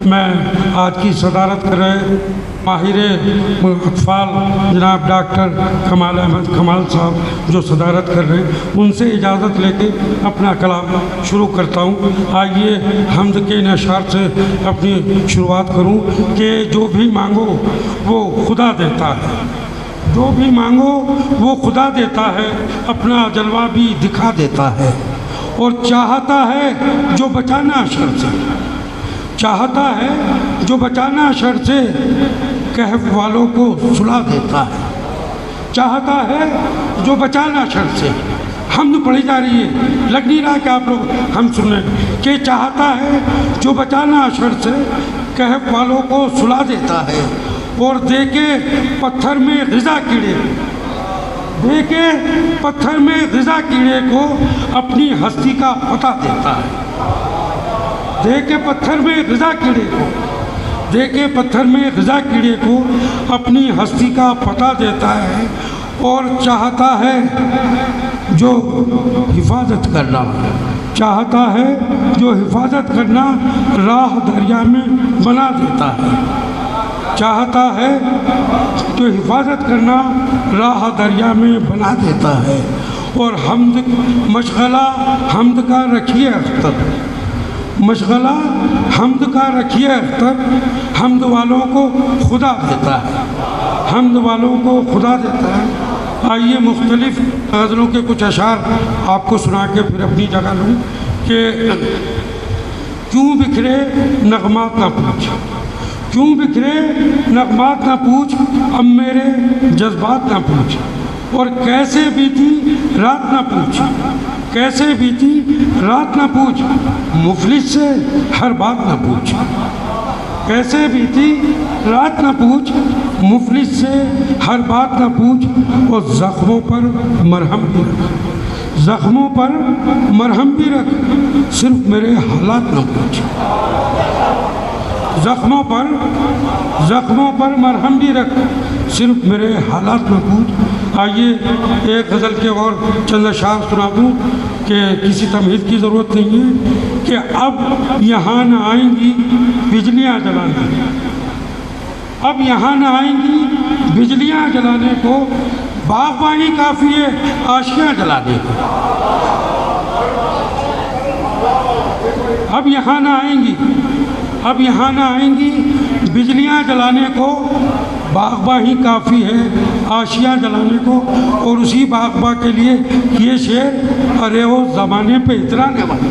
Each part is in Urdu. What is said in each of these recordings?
میں آج کی صدارت کر رہے ماہر اطفال جناب ڈاکٹر کمال احمد کمال صاحب جو صدارت کر رہے ہیں، ان سے اجازت لے کے اپنا کلام شروع کرتا ہوں۔ آئیے حمد کے ان اشعار سے اپنی شروعات کروں کہ جو بھی مانگو وہ خدا دیتا ہے، جو بھی مانگو وہ خدا دیتا ہے، اپنا جلوہ بھی دکھا دیتا ہے، اور چاہتا ہے جو بچانا شر سے، چاہتا ہے جو بچانا شر سے، کہف والوں کو سلا دیتا ہے، چاہتا ہے جو بچانا شر سے۔ حمد پڑھی جا رہی ہے، لگ نہیں رہا کہ آپ لوگ ہم سنیں کہ چاہتا ہے جو بچانا شر سے، کہف والوں کو سلا دیتا ہے، اور دے کے پتھر میں غذا کیڑے، دے کے پتھر میں غذا کیڑے کو اپنی ہستی کا پتہ دیتا ہے، دے کے پتھر میں غذا کیڑے کو، دے کے پتھر میں غذا کیڑے کو اپنی ہستی کا پتہ دیتا ہے، اور چاہتا ہے جو حفاظت کرنا، چاہتا ہے جو حفاظت کرنا راہ دریا میں بنا دیتا ہے، چاہتا ہے جو حفاظت کرنا راہ دریا میں بنا دیتا ہے، اور حمد مشغلہ حمد کا رکھیے اختر، مشغلہ حمد کا رکھیے اختر، حمد والوں کو خدا دیتا ہے، حمد والوں کو خدا دیتا ہے۔ آئیے مختلف غزلوں کے کچھ اشعار آپ کو سنا کے پھر اپنی جگہ لوں کہ کیوں بکھرے نغمات نہ پوچھ، کیوں بکھرے نغمات نہ پوچھ، اب میرے جذبات نہ پوچھ، اور کیسے بیتی رات نہ پوچھ، کیسے بیتی رات نہ پوچھ، مفلس سے ہر بات نہ پوچھ، کیسے بیتی رات نہ پوچھ، مفلس سے ہر بات نہ پوچھ، اور زخموں پر مرہم بھی رکھ، زخموں پر مرہم بھی رکھ، صرف میرے حالات نہ پوچھ، زخموں پر مرہم بھی رکھ، صرف میرے حالات نہ پوچھ۔ آئیے ایک غزل کے اور چند اشعار سنا دوں کہ کسی تمہید کی ضرورت نہیں ہے کہ اب یہاں نہ آئیں گی بجلیاں جلانے، اب یہاں نہ آئیں گی بجلیاں جلانے کو، باغبانی کافی ہے آشیاں جلانے کو، اب یہاں نہ آئیں گی، اب یہاں نہ آئیں گی بجلیاں جلانے کو، باغباں ہی کافی ہے آشیاں جلانے کو۔ اور اسی باغباں کے لیے یہ شعر، ارے وہ زمانے پہ اترانے والے،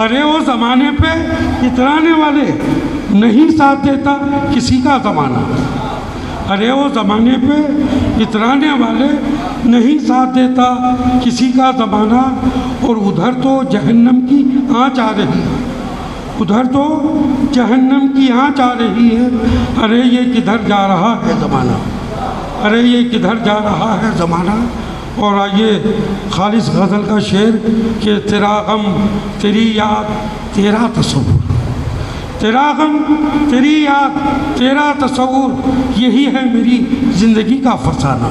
ارے وہ زمانے پہ اترانے والے، نہیں ساتھ دیتا کسی کا زمانہ، ارے وہ زمانے پہ اترانے والے، نہیں ساتھ دیتا کسی کا زمانہ، اور ادھر تو جہنم کی آنچ آ رہی ہے، ادھر تو جہنم کی آنچ آ رہی ہے، ارے یہ کدھر جا رہا ہے زمانہ، ارے یہ کدھر جا رہا ہے زمانہ۔ اور آئیے خالص غزل کا شعر کہ تیرا غم تیری یاد تیرا تصور، تیرا غم تیری یاد تیرا تصور، یہی ہے میری زندگی کا فسانہ،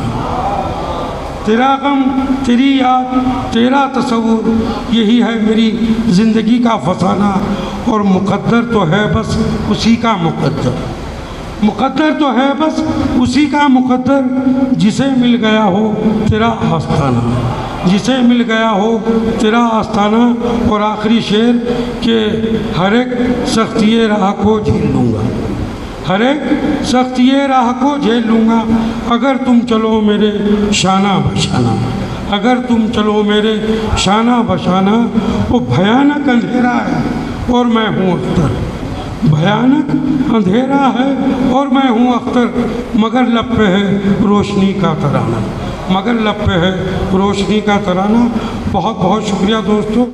تیرا غم تیری یاد تیرا تصور، یہی ہے میری زندگی کا فسانہ، اور مقدر تو ہے بس اسی کا مقدر، مقدر تو ہے بس اسی کا مقدر، جسے مل گیا ہو تیرا آستانہ، جسے مل گیا ہو تیرا آستانہ۔ اور آخری شعر کہ ہر ایک سختی راہ کو جھیل لوں گا، ہر ایک سختی راہ کو جھیل لوں گا، اگر تم چلو میرے شانہ بشانہ، اگر تم چلو میرے شانہ بشانہ۔ وہ بھیانک اندھیرا ہے اور میں ہوں اختر، بھیانک اندھیرا ہے اور میں ہوں اختر، مگر لب پہ ہے روشنی کا ترانہ، مگر لب پہ ہے روشنی کا ترانہ۔ بہت بہت شکریہ دوستو۔